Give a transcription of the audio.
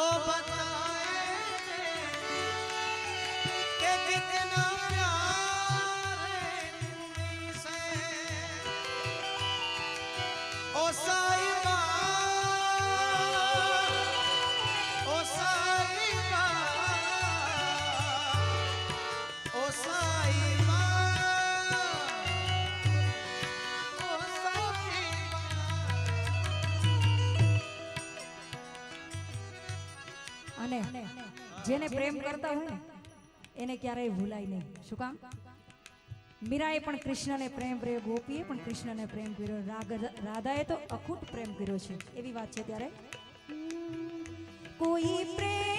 तो बताए कि कितना प्यार हिंदी से ओ साहिबा ओ साहिबा ओ साहिबा ओ साहिबा। અને જેને પ્રેમ કરતા હોય ને એને ક્યારેય ભૂલાય નહીં. શું કામ? મીરાએ પણ કૃષ્ણને પ્રેમ કર્યો, ગોપીએ પણ કૃષ્ણને પ્રેમ કર્યો, રાધાએ તો અખૂટ પ્રેમ કર્યો છે. એવી વાત છે. ત્યારે કોઈ પ્રેમ